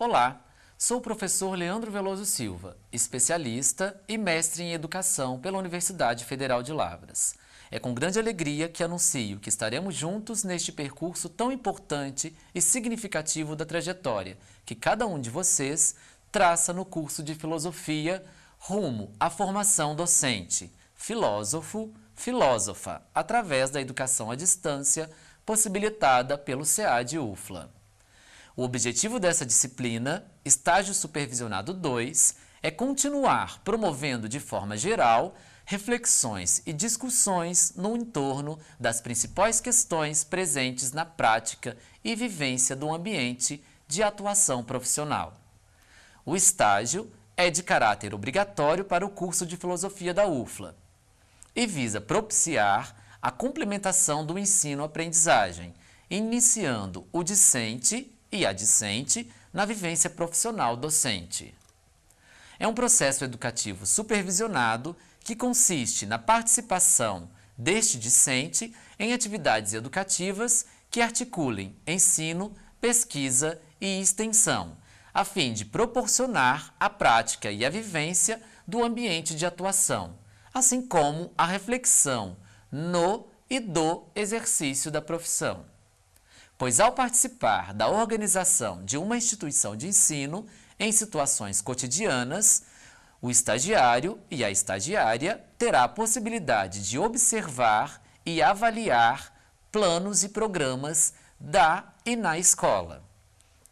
Olá, sou o professor Leandro Veloso Silva, especialista e mestre em educação pela Universidade Federal de Lavras. É com grande alegria que anuncio que estaremos juntos neste percurso tão importante e significativo da trajetória que cada um de vocês traça no curso de filosofia rumo à formação docente, filósofo, filósofa, através da educação à distância possibilitada pelo SEAD-UFLA. O objetivo dessa disciplina, Estágio Supervisionado 2, é continuar promovendo de forma geral reflexões e discussões no entorno das principais questões presentes na prática e vivência do ambiente de atuação profissional. O estágio é de caráter obrigatório para o curso de filosofia da UFLA e visa propiciar a complementação do ensino-aprendizagem, iniciando o discente e a discente na vivência profissional docente. É um processo educativo supervisionado que consiste na participação deste discente em atividades educativas que articulem ensino, pesquisa e extensão, a fim de proporcionar a prática e a vivência do ambiente de atuação, assim como a reflexão no e do exercício da profissão. Pois ao participar da organização de uma instituição de ensino em situações cotidianas, o estagiário e a estagiária terá a possibilidade de observar e avaliar planos e programas da e na escola,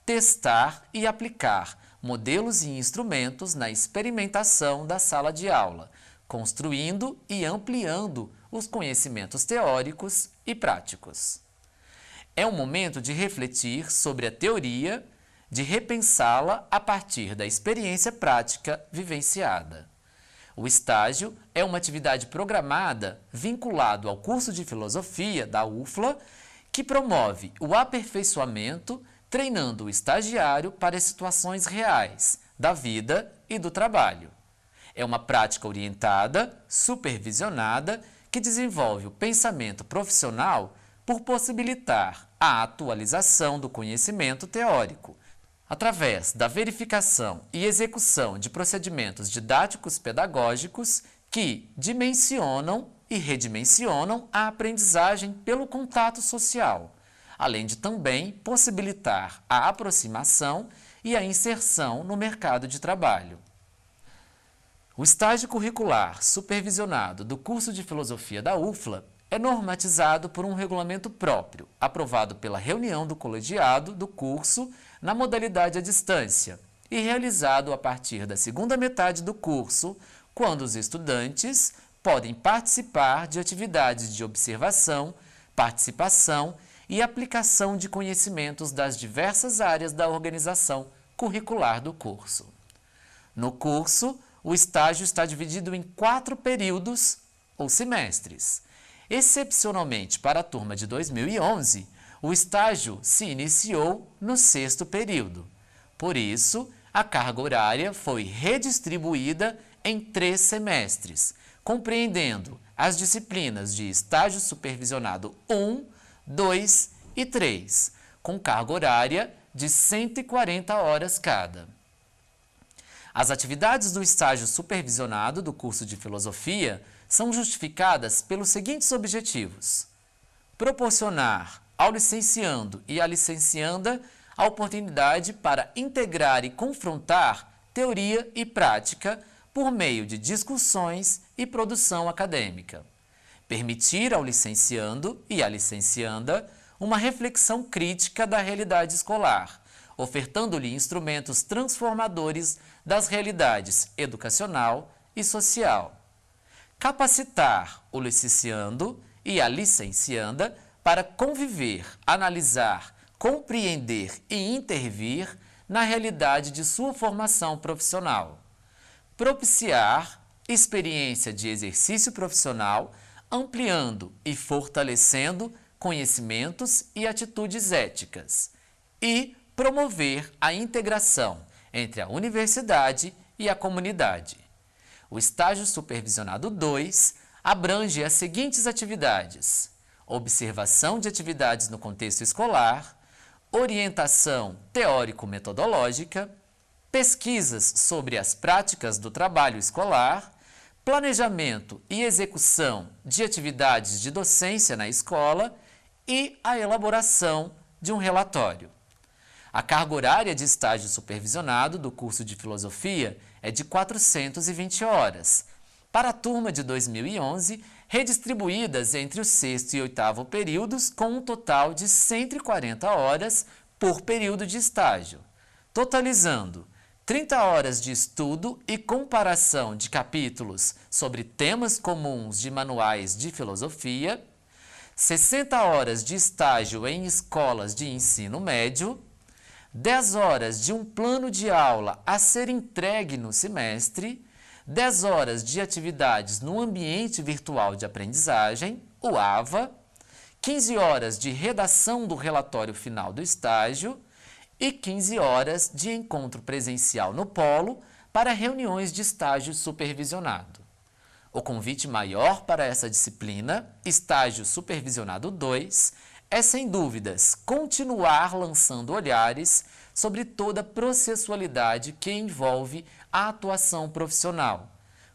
testar e aplicar modelos e instrumentos na experimentação da sala de aula, construindo e ampliando os conhecimentos teóricos e práticos. É um momento de refletir sobre a teoria, de repensá-la a partir da experiência prática vivenciada. O estágio é uma atividade programada vinculado ao curso de filosofia da UFLA, que promove o aperfeiçoamento, treinando o estagiário para situações reais da vida e do trabalho. É uma prática orientada, supervisionada, que desenvolve o pensamento profissional por possibilitar a atualização do conhecimento teórico, através da verificação e execução de procedimentos didáticos pedagógicos que dimensionam e redimensionam a aprendizagem pelo contato social, além de também possibilitar a aproximação e a inserção no mercado de trabalho. O estágio curricular supervisionado do curso de filosofia da UFLA é normatizado por um regulamento próprio, aprovado pela reunião do colegiado do curso na modalidade à distância e realizado a partir da segunda metade do curso, quando os estudantes podem participar de atividades de observação, participação e aplicação de conhecimentos das diversas áreas da organização curricular do curso. No curso, o estágio está dividido em 4 períodos ou semestres. Excepcionalmente para a turma de 2011, o estágio se iniciou no 6º período. Por isso, a carga horária foi redistribuída em 3 semestres, compreendendo as disciplinas de estágio supervisionado 1, 2 e 3, com carga horária de 140 horas cada. As atividades do estágio supervisionado do curso de filosofia são justificadas pelos seguintes objetivos: proporcionar ao licenciando e à licencianda a oportunidade para integrar e confrontar teoria e prática por meio de discussões e produção acadêmica, permitir ao licenciando e à licencianda uma reflexão crítica da realidade escolar, ofertando-lhe instrumentos transformadores das realidades educacional e social. Capacitar o licenciando e a licencianda para conviver, analisar, compreender e intervir na realidade de sua formação profissional. Propiciar experiência de exercício profissional, ampliando e fortalecendo conhecimentos e atitudes éticas. E promover a integração entre a universidade e a comunidade. O estágio supervisionado 2 abrange as seguintes atividades: observação de atividades no contexto escolar, orientação teórico-metodológica, pesquisas sobre as práticas do trabalho escolar, planejamento e execução de atividades de docência na escola e a elaboração de um relatório. A carga horária de estágio supervisionado do curso de Filosofia é de 420 horas, para a turma de 2011, redistribuídas entre o sexto e oitavo períodos, com um total de 140 horas por período de estágio, totalizando 30 horas de estudo e comparação de capítulos sobre temas comuns de manuais de filosofia, 60 horas de estágio em escolas de ensino médio, 10 horas de um plano de aula a ser entregue no semestre, 10 horas de atividades no ambiente virtual de aprendizagem, o AVA, 15 horas de redação do relatório final do estágio e 15 horas de encontro presencial no polo para reuniões de estágio supervisionado. O convite maior para essa disciplina, Estágio Supervisionado 2, é sem dúvidas continuar lançando olhares sobre toda a processualidade que envolve a atuação profissional,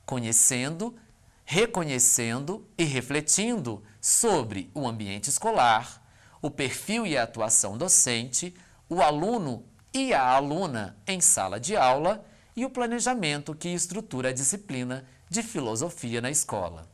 conhecendo, reconhecendo e refletindo sobre o ambiente escolar, o perfil e a atuação docente, o aluno e a aluna em sala de aula e o planejamento que estrutura a disciplina de filosofia na escola.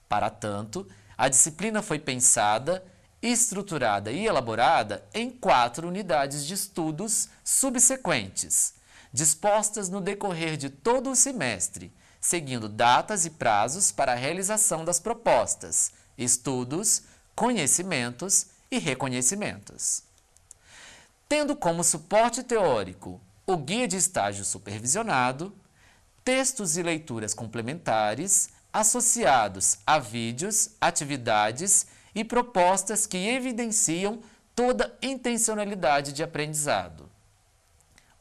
Para tanto, a disciplina foi pensada, estruturada e elaborada em 4 unidades de estudos subsequentes, dispostas no decorrer de todo o semestre, seguindo datas e prazos para a realização das propostas, estudos, conhecimentos e reconhecimentos. Tendo como suporte teórico o Guia de Estágio Supervisionado, textos e leituras complementares associados a vídeos, atividades e propostas que evidenciam toda intencionalidade de aprendizado.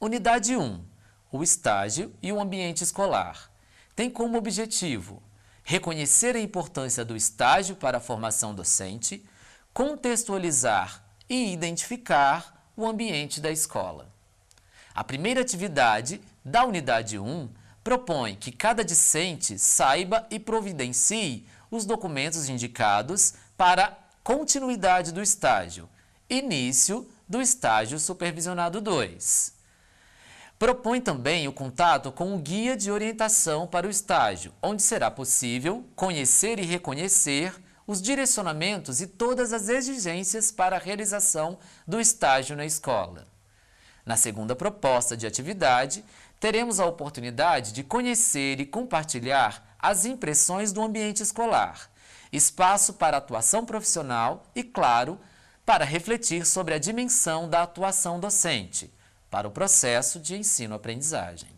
Unidade 1. O estágio e o ambiente escolar. Tem como objetivo reconhecer a importância do estágio para a formação docente, contextualizar e identificar o ambiente da escola. A primeira atividade da Unidade 1 propõe que cada discente saiba e providencie os documentos indicados para a continuidade do estágio, início do Estágio Supervisionado 2. Propõe também o contato com o Guia de Orientação para o Estágio, onde será possível conhecer e reconhecer os direcionamentos e todas as exigências para a realização do estágio na escola. Na segunda proposta de atividade, teremos a oportunidade de conhecer e compartilhar as impressões do ambiente escolar, espaço para atuação profissional e, claro, para refletir sobre a dimensão da atuação docente, para o processo de ensino-aprendizagem.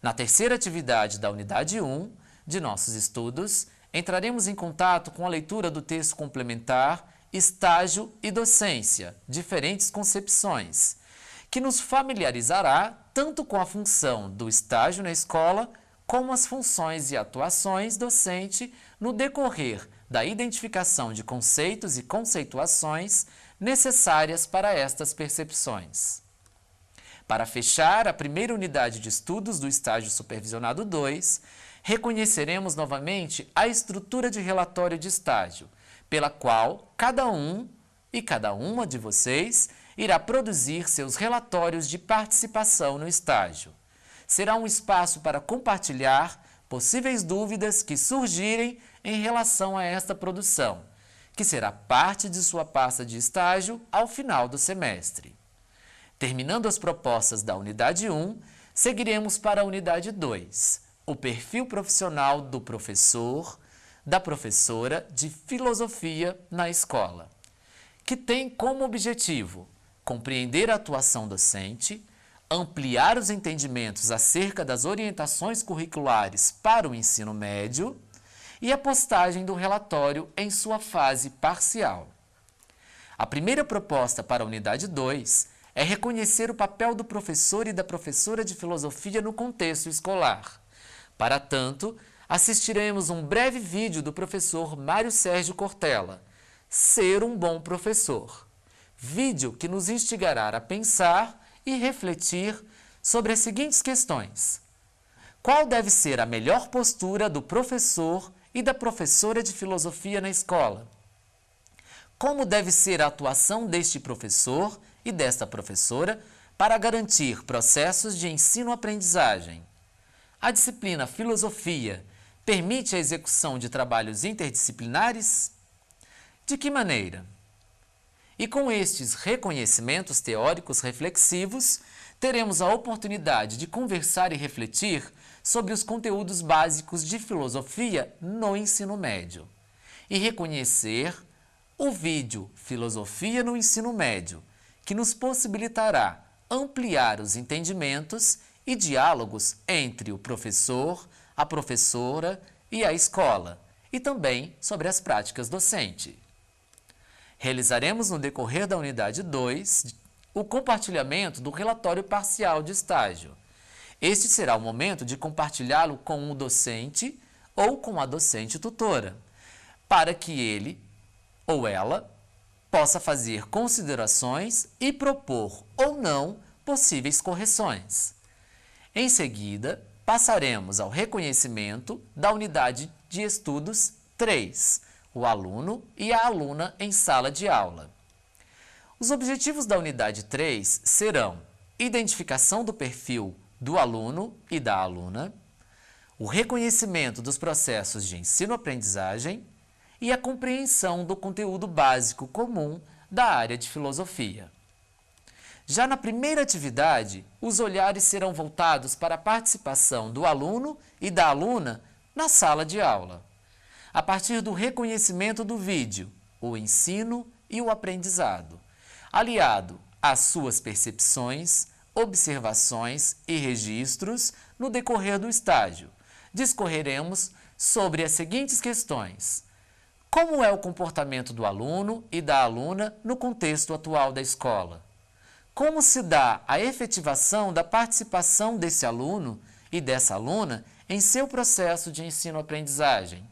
Na terceira atividade da Unidade 1 de nossos estudos, entraremos em contato com a leitura do texto complementar Estágio e Docência, Diferentes Concepções, que nos familiarizará tanto com a função do estágio na escola, como as funções e atuações docente no decorrer da identificação de conceitos e conceituações necessárias para estas percepções. Para fechar a primeira unidade de estudos do Estágio Supervisionado 2, reconheceremos novamente a estrutura de relatório de estágio, pela qual cada um e cada uma de vocês irá produzir seus relatórios de participação no estágio. Será um espaço para compartilhar possíveis dúvidas que surgirem em relação a esta produção, que será parte de sua pasta de estágio ao final do semestre. Terminando as propostas da Unidade 1, seguiremos para a Unidade 2, o perfil profissional do professor, da professora de filosofia na escola, que tem como objetivo compreender a atuação docente, ampliar os entendimentos acerca das orientações curriculares para o ensino médio e a postagem do relatório em sua fase parcial. A primeira proposta para a Unidade 2 é reconhecer o papel do professor e da professora de filosofia no contexto escolar. Para tanto, assistiremos um breve vídeo do professor Mário Sérgio Cortella, Ser um Bom Professor. vídeo que nos instigará a pensar e refletir sobre as seguintes questões. Qual deve ser a melhor postura do professor e da professora de filosofia na escola? Como deve ser a atuação deste professor e desta professora para garantir processos de ensino-aprendizagem? A disciplina Filosofia permite a execução de trabalhos interdisciplinares? De que maneira? E com estes reconhecimentos teóricos reflexivos, teremos a oportunidade de conversar e refletir sobre os conteúdos básicos de filosofia no ensino médio e reconhecer o vídeo Filosofia no Ensino Médio, que nos possibilitará ampliar os entendimentos e diálogos entre o professor, a professora e a escola, e também sobre as práticas docentes. Realizaremos no decorrer da unidade 2 o compartilhamento do relatório parcial de estágio. Este será o momento de compartilhá-lo com o docente ou com a docente tutora, para que ele ou ela possa fazer considerações e propor ou não possíveis correções. Em seguida, passaremos ao reconhecimento da unidade de estudos 3, o aluno e a aluna em sala de aula. Os objetivos da unidade 3 serão identificação do perfil do aluno e da aluna, o reconhecimento dos processos de ensino-aprendizagem e a compreensão do conteúdo básico comum da área de filosofia. Já na primeira atividade, os olhares serão voltados para a participação do aluno e da aluna na sala de aula, a partir do reconhecimento do vídeo, o ensino e o aprendizado, aliado às suas percepções, observações e registros no decorrer do estágio. Discorreremos sobre as seguintes questões: como é o comportamento do aluno e da aluna no contexto atual da escola? Como se dá a efetivação da participação desse aluno e dessa aluna em seu processo de ensino-aprendizagem?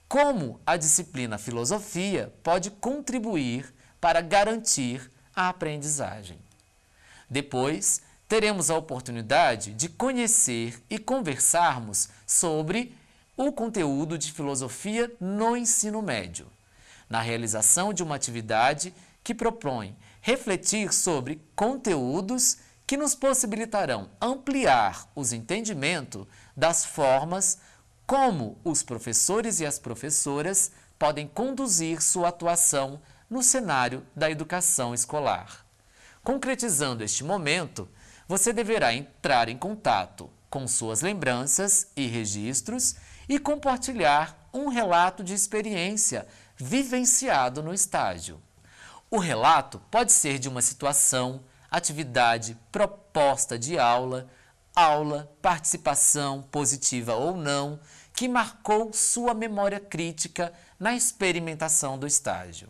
Como a disciplina Filosofia pode contribuir para garantir a aprendizagem? Depois, teremos a oportunidade de conhecer e conversarmos sobre o conteúdo de filosofia no ensino médio, na realização de uma atividade que propõe refletir sobre conteúdos que nos possibilitarão ampliar os entendimentos das formas como os professores e as professoras podem conduzir sua atuação no cenário da educação escolar. Concretizando este momento, você deverá entrar em contato com suas lembranças e registros e compartilhar um relato de experiência vivenciado no estágio. O relato pode ser de uma situação, atividade, proposta de aula, participação, positiva ou não, que marcou sua memória crítica na experimentação do estágio.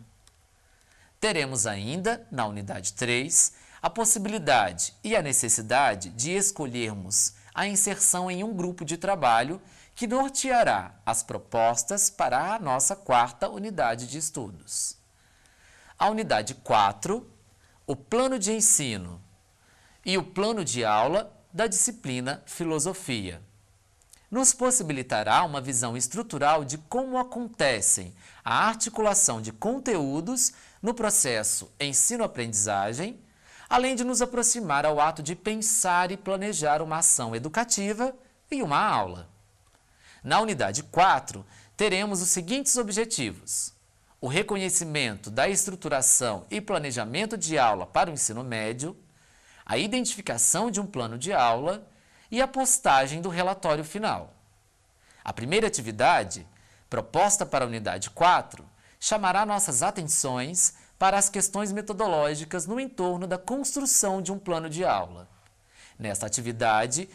Teremos ainda, na unidade 3, a possibilidade e a necessidade de escolhermos a inserção em um grupo de trabalho que norteará as propostas para a nossa quarta unidade de estudos. A unidade 4, o plano de ensino e o plano de aula da disciplina Filosofia, nos possibilitará uma visão estrutural de como acontecem a articulação de conteúdos no processo ensino-aprendizagem, além de nos aproximar ao ato de pensar e planejar uma ação educativa e uma aula. Na unidade 4, teremos os seguintes objetivos: o reconhecimento da estruturação e planejamento de aula para o ensino médio, a identificação de um plano de aula e a postagem do relatório final. A primeira atividade, proposta para a unidade 4, chamará nossas atenções para as questões metodológicas no entorno da construção de um plano de aula. Nesta atividade,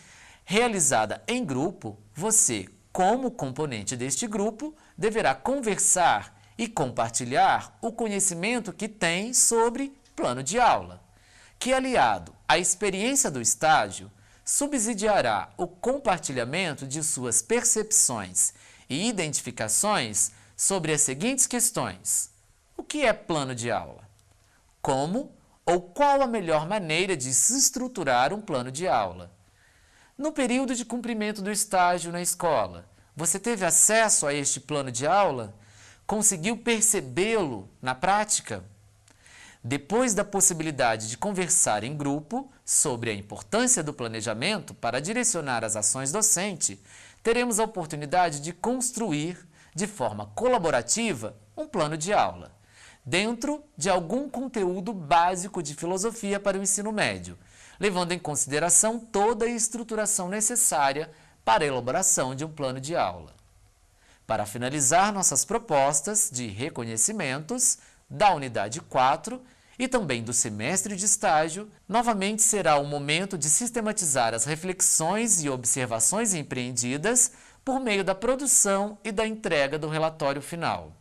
realizada em grupo, você, como componente deste grupo, deverá conversar e compartilhar o conhecimento que tem sobre plano de aula, que, aliado à experiência do estágio, subsidiará o compartilhamento de suas percepções e identificações sobre as seguintes questões: o que é plano de aula? Como ou qual a melhor maneira de se estruturar um plano de aula? No período de cumprimento do estágio na escola, você teve acesso a este plano de aula? Conseguiu percebê-lo na prática? Depois da possibilidade de conversar em grupo sobre a importância do planejamento para direcionar as ações docentes, teremos a oportunidade de construir, de forma colaborativa, um plano de aula, dentro de algum conteúdo básico de filosofia para o ensino médio, levando em consideração toda a estruturação necessária para a elaboração de um plano de aula. Para finalizar nossas propostas de reconhecimentos da unidade 4 e também do semestre de estágio, novamente será o momento de sistematizar as reflexões e observações empreendidas por meio da produção e da entrega do relatório final.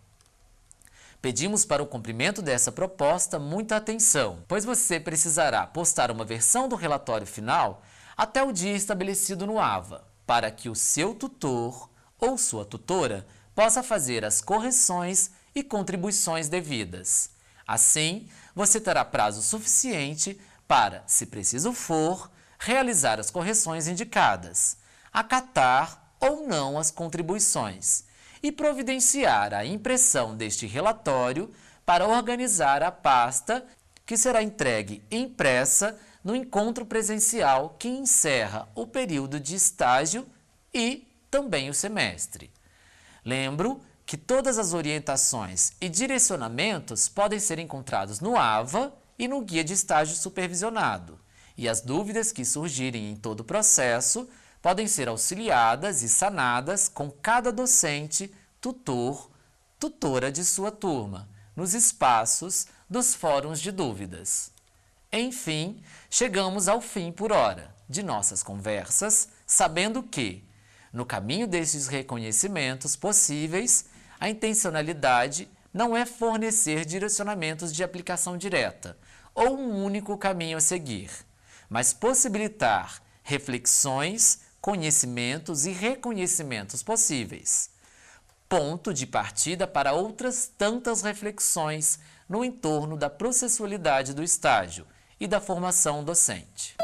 Pedimos para o cumprimento dessa proposta muita atenção, pois você precisará postar uma versão do relatório final até o dia estabelecido no AVA, para que o seu tutor ou sua tutora possa fazer as correções e contribuições devidas. Assim, você terá prazo suficiente para, se preciso for, realizar as correções indicadas, acatar ou não as contribuições e providenciar a impressão deste relatório para organizar a pasta que será entregue impressa no encontro presencial que encerra o período de estágio e também o semestre. Lembro que todas as orientações e direcionamentos podem ser encontrados no AVA e no Guia de Estágio Supervisionado, e as dúvidas que surgirem em todo o processo podem ser auxiliadas e sanadas com cada docente, tutor, tutora de sua turma, nos espaços dos fóruns de dúvidas. Enfim, chegamos ao fim por hora de nossas conversas, sabendo que, no caminho destes reconhecimentos possíveis, a intencionalidade não é fornecer direcionamentos de aplicação direta ou um único caminho a seguir, mas possibilitar reflexões, conhecimentos e reconhecimentos possíveis. Ponto de partida para outras tantas reflexões no entorno da processualidade do estágio e da formação docente.